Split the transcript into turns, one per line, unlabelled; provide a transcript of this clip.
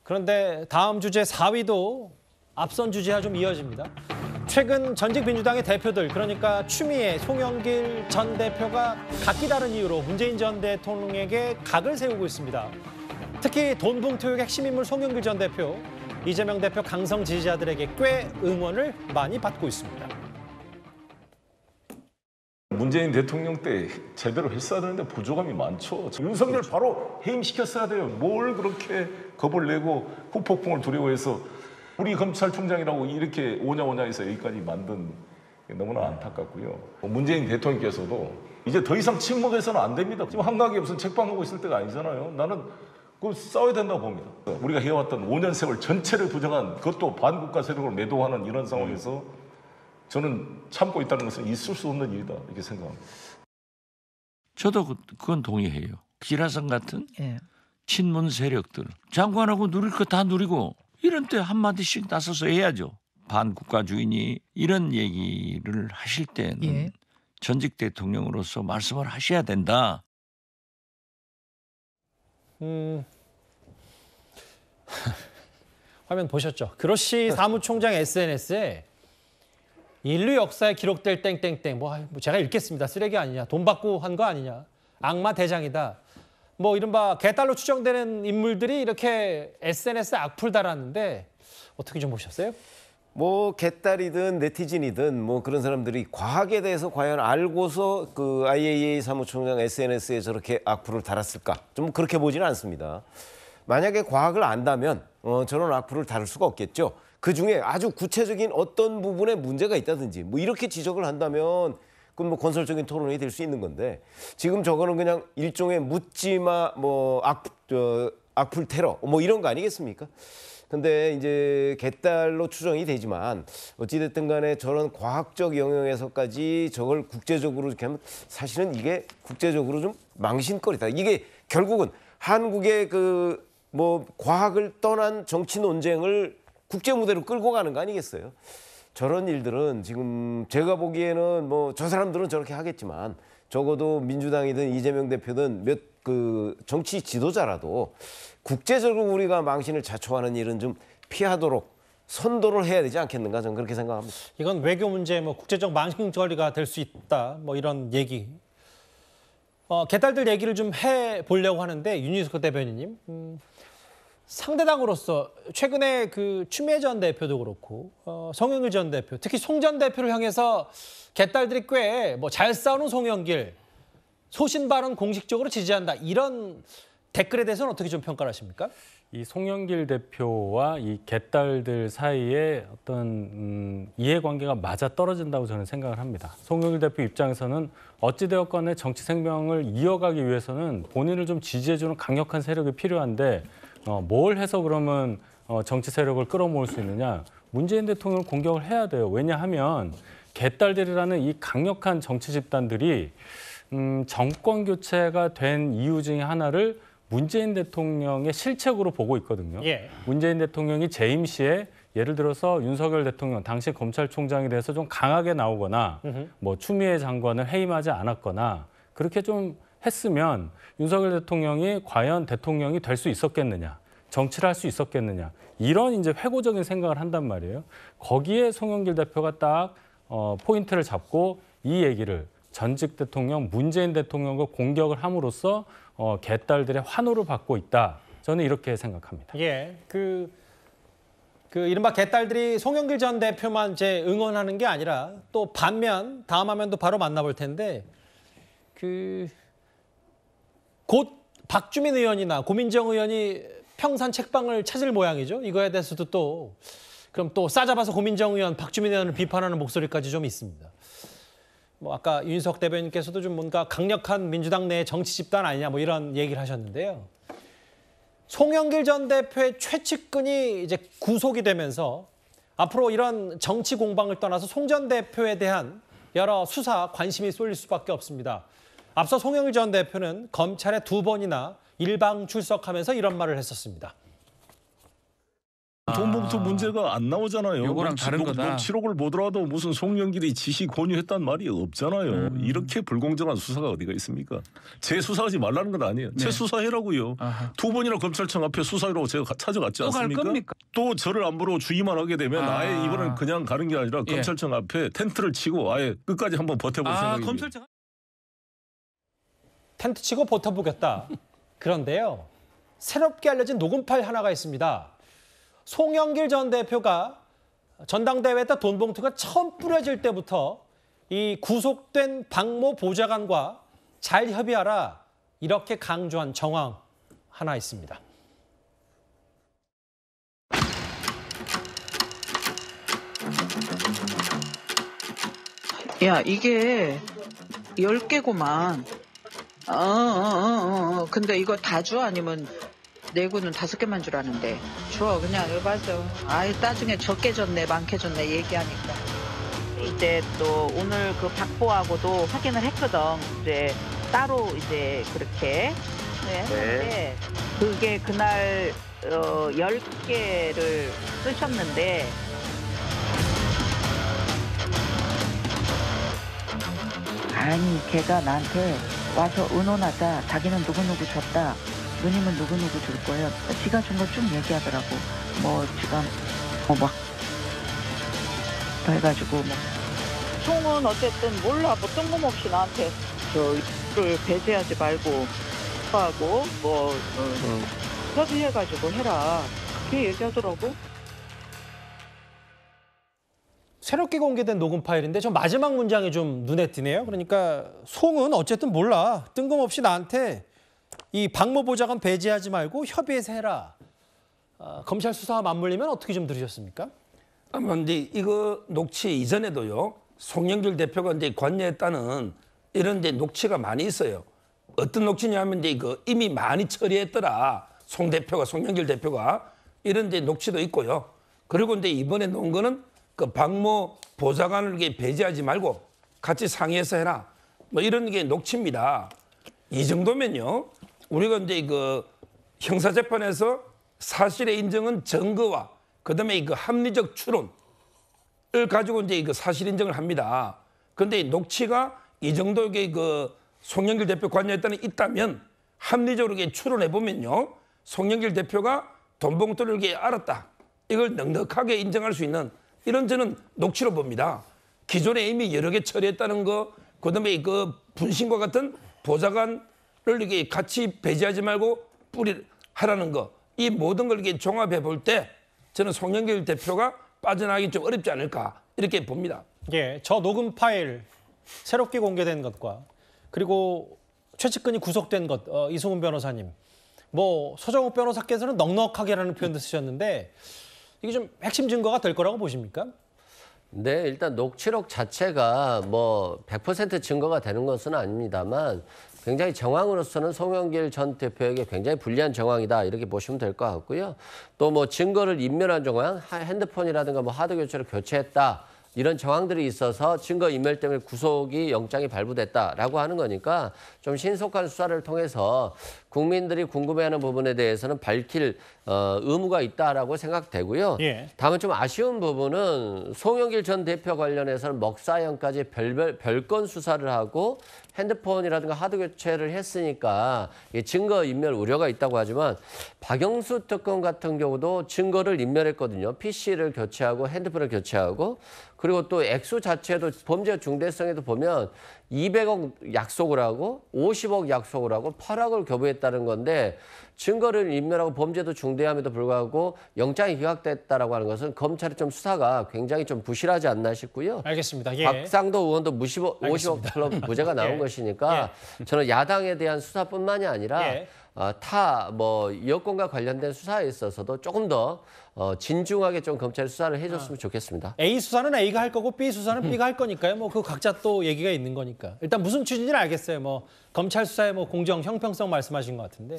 그런데 다음 주제 4위도 앞선 주제와 좀 이어집니다. 최근 전직 민주당의 대표들, 그러니까 추미애, 송영길 전 대표가 각기 다른 이유로 문재인 전 대통령에게 각을 세우고 있습니다. 특히 돈봉투의 핵심 인물 송영길 전 대표, 이재명 대표 강성 지지자들에게 꽤 응원을 많이 받고 있습니다.
문재인 대통령 때 제대로 했어야 되는데 부족함이 많죠. 윤석열 바로 해임시켰어야 돼요. 뭘 그렇게 겁을 내고 후폭풍을 두려워해서 우리 검찰총장이라고 이렇게 오냐오냐해서 여기까지 만든 게 너무나 안타깝고요. 문재인 대통령께서도 이제 더 이상 침묵해서는 안 됩니다. 지금 한가하게 무슨 책방하고 있을 때가 아니잖아요. 나는 그거 싸워야 된다고 봅니다. 우리가 해왔던 5년 세월 전체를 부정한 그것도 반국가 세력을 매도하는 이런 상황에서 저는 참고 있다는 것은 있을 수 없는 일이다 이렇게 생각합니다.
저도 그건 동의해요. 기라성 같은 친문 세력들 장관하고 누릴 거 다 누리고 이런 때 한마디씩 나서서 해야죠. 반국가주의니 이런 얘기를 하실 때는 전직 대통령으로서 말씀을 하셔야 된다.
화면 보셨죠? 그로시 사무총장 SNS에 인류 역사에 기록될 땡땡땡 뭐 제가 읽겠습니다. 쓰레기 아니냐, 돈 받고 한 거 아니냐, 악마 대장이다. 뭐 이른바 개딸로 추정되는 인물들이 이렇게 SNS 악플 달았는데 어떻게 좀 보셨어요?
뭐 개딸이든 네티즌이든 뭐 그런 사람들이 과학에 대해서 과연 알고서 그 IAEA 사무총장 SNS에 저렇게 악플을 달았을까? 좀 그렇게 보지는 않습니다. 만약에 과학을 안다면 저런 악플을 다룰 수가 없겠죠. 그중에 아주 구체적인 어떤 부분에 문제가 있다든지 뭐 이렇게 지적을 한다면 그건 뭐 건설적인 토론이 될 수 있는 건데 지금 저거는 그냥 일종의 묻지마 뭐 악플 테러 뭐 이런 거 아니겠습니까? 근데 이제 개딸로 추정이 되지만 어찌됐든 간에 저런 과학적 영역에서까지 저걸 국제적으로 이렇게 하면 사실은 이게 국제적으로 좀 망신거리다. 이게 결국은 한국의 그 뭐 과학을 떠난 정치 논쟁을 국제 무대로 끌고 가는 거 아니겠어요? 저런 일들은 지금 제가 보기에는 뭐 저 사람들은 저렇게 하겠지만 적어도 민주당이든 이재명 대표든 몇 그 정치 지도자라도 국제적으로 우리가 망신을 자초하는 일은 좀 피하도록 선도를 해야 되지 않겠는가 저는 그렇게 생각합니다.
이건 외교 문제, 뭐 국제적 망신거리가 될 수 있다, 뭐 이런 얘기. 개딸들 얘기를 좀 해보려고 하는데 윤희숙 대변인님, 상대당으로서 최근에 그 추미애 전 대표도 그렇고 송영길 전 대표, 특히 송 전 대표를 향해서 개딸들이 꽤 뭐 잘 싸우는 송영길, 소신 발언 공식적으로 지지한다, 이런 댓글에 대해서는 어떻게 좀 평가를 하십니까?
이 송영길 대표와 이 개딸들 사이에 어떤 이해관계가 맞아 떨어진다고 저는 생각을 합니다. 송영길 대표 입장에서는 어찌되었건에 정치 생명을 이어가기 위해서는 본인을 좀 지지해주는 강력한 세력이 필요한데 뭘 해서 그러면 정치 세력을 끌어모을 수 있느냐. 문재인 대통령을 공격을 해야 돼요. 왜냐하면 개딸들이라는 이 강력한 정치 집단들이 정권 교체가 된 이유 중에 하나를 문재인 대통령의 실책으로 보고 있거든요. 문재인 대통령이 재임 시에 예를 들어서 윤석열 대통령, 당시 검찰총장에 대해서 좀 강하게 나오거나 뭐 추미애 장관을 해임하지 않았거나 그렇게 좀 했으면 윤석열 대통령이 과연 대통령이 될 수 있었겠느냐, 정치를 할 수 있었겠느냐, 이런 이제 회고적인 생각을 한단 말이에요. 거기에 송영길 대표가 딱 포인트를 잡고 이 얘기를 전직 대통령 문재인 대통령을 공격을 함으로써 개딸들의 환호를 받고 있다. 저는 이렇게 생각합니다.
그 이른바 개딸들이 송영길 전 대표만 이제 응원하는 게 아니라 또 반면 다음 화면도 바로 만나볼 텐데 곧 박주민 의원이나 고민정 의원이 평산 책방을 찾을 모양이죠. 이거에 대해서도 또 그럼 또 싸잡아서 고민정 의원, 박주민 의원을 비판하는 목소리까지 좀 있습니다. 뭐 아까 윤석 대변인께서도 좀 뭔가 강력한 민주당 내 정치 집단 아니냐 뭐 이런 얘기를 하셨는데요. 송영길 전 대표의 최측근이 이제 구속이 되면서 앞으로 이런 정치 공방을 떠나서 송 전 대표에 대한 여러 수사 관심이 쏠릴 수밖에 없습니다. 앞서 송영길 전 대표는 검찰에 2번이나 일방 출석하면서 이런 말을 했었습니다.
돈봉투 문제가 안 나오잖아요.
요거랑 다른 거다.
녹취록을 보더라도 무슨 송영길이 지시 권유했단 말이 없잖아요. 이렇게 불공정한 수사가 어디가 있습니까? 재수사하지 말라는 건 아니에요.
네.
재수사해라고요.
아하.
2번이나 검찰청 앞에 수사로 제가 찾아갔지
또 갈
않습니까?
겁니까?
또 저를 안보러 주의만 하게 되면 아예 이번엔 그냥 가는 게 아니라
예.
검찰청 앞에 텐트를 치고 아예 끝까지 한번 버텨볼 생각입니다.
검찰청
텐트 치고 버텨보겠다. 그런데요. 새롭게 알려진 녹음 파일 하나가 있습니다. 송영길 전 대표가 전당대회에 돈 봉투가 처음 뿌려질 때부터 이 구속된 박모 보좌관과 잘 협의하라 이렇게 강조한 정황 하나 있습니다.
야, 이게 10개구만. 근데 이거 다 줘? 아니면 내구는 5개만 주라는데. 줘, 그냥 이거 맞아. 아이, 나중에 적게 줬네, 많게 줬네 얘기하니까.
이제 또 오늘 그 박보하고도 확인을 했거든. 이제 따로 이제 그렇게 했는데 그게 그날 10개를 쓰셨는데
아니 걔가 나한테 와서 의논하자. 자기는 누구누구 줬다. 누님은 누구누구 줄 거예요. 지가 준 거 쭉 얘기하더라고. 뭐 지가 막 해가지고 뭐.
총은 어쨌든 몰라. 뭐 뜬금없이 나한테 저를 배제하지 말고 하고 뭐 협의해가지고 해라. 그렇게 얘기하더라고.
새롭게 공개된 녹음 파일인데 저 마지막 문장이 좀 눈에 띄네요. 그러니까 송은 어쨌든 몰라. 뜬금없이 나한테 이 박모 보좌관 배제하지 말고 협의해서 해라. 검찰 수사와 맞물리면 어떻게 좀 들으셨습니까?
아마 근데 이거 녹취 이전에도요. 송영길 대표가 이제 관여했다는 이런 데 녹취가 많이 있어요. 어떤 녹취냐면 이제 이거 이미 많이 처리했더라. 송영길 대표가 이런 데 녹취도 있고요. 그리고 이제 이번에 놓은 거는 그 박모 보좌관을 배제하지 말고 같이 상의해서 해라. 뭐 이런 게 녹취입니다. 이 정도면요. 우리가 이제 그 형사재판에서 사실의 인정은 증거와 그다음에 그 합리적 추론을 가지고 이제 그 사실 인정을 합니다. 그런데 녹취가 이 정도의 그 송영길 대표 관여했다는 있다면 합리적으로 추론해 보면요. 송영길 대표가 돈 봉투를 알았다. 이걸 넉넉하게 인정할 수 있는 이런 저는 녹취로 봅니다. 기존에 이미 여러 개 처리했다는 거, 그다음에 그 분신과 같은 보좌관을 이렇게 같이 배제하지 말고 하라는 거, 이 모든 걸 이렇게 종합해 볼 때 저는 송영길 대표가 빠져나가기 좀 어렵지 않을까 이렇게 봅니다.
예, 저 녹음 파일 새롭게 공개된 것과 그리고 최측근이 구속된 것, 이승훈 변호사님, 뭐 서정욱 변호사께서는 넉넉하게라는 표현도 쓰셨는데 이게 좀 핵심 증거가 될 거라고 보십니까?
네, 일단 녹취록 자체가 뭐 100% 증거가 되는 것은 아닙니다만 굉장히 정황으로서는 송영길 전 대표에게 굉장히 불리한 정황이다 이렇게 보시면 될 것 같고요. 또 뭐 증거를 인멸한 정황, 핸드폰이라든가 뭐 하드 교체를 교체했다. 이런 정황들이 있어서 증거인멸 때문에 구속이 영장이 발부됐다라고 하는 거니까 좀 신속한 수사를 통해서 국민들이 궁금해하는 부분에 대해서는 밝힐 의무가 있다라고 생각되고요.
예.
다만 좀 아쉬운 부분은 송영길 전 대표 관련해서는 먹사형까지 별건 수사를 하고 핸드폰이라든가 하드 교체를 했으니까 증거 인멸 우려가 있다고 하지만 박영수 특검 같은 경우도 증거를 인멸했거든요. PC를 교체하고 핸드폰을 교체하고 그리고 또 액수 자체도 범죄 중대성에도 보면 200억 약속을 하고 50억 약속을 하고 8억을 교부했다는 건데 증거를 인멸하고 범죄도 중대함에도 불구하고 영장이 기각됐다라고 하는 것은 검찰의 좀 수사가 굉장히 좀 부실하지 않나 싶고요.
알겠습니다. 예.
박상도 의원도 50억 클럽 무죄가 나온
예.
것이니까 저는 야당에 대한 수사뿐만이 아니라
예.
타 뭐 여권과 관련된 수사에 있어서도 조금 더 진중하게 좀 검찰 수사를 해줬으면 좋겠습니다.
A 수사는 A가 할 거고 B 수사는 B가 할 거니까요. 뭐 그 각자 또 얘기가 있는 거니까. 일단 무슨 취지인지는 알겠어요. 뭐 검찰 수사의 뭐 공정, 형평성 말씀하신 것 같은데.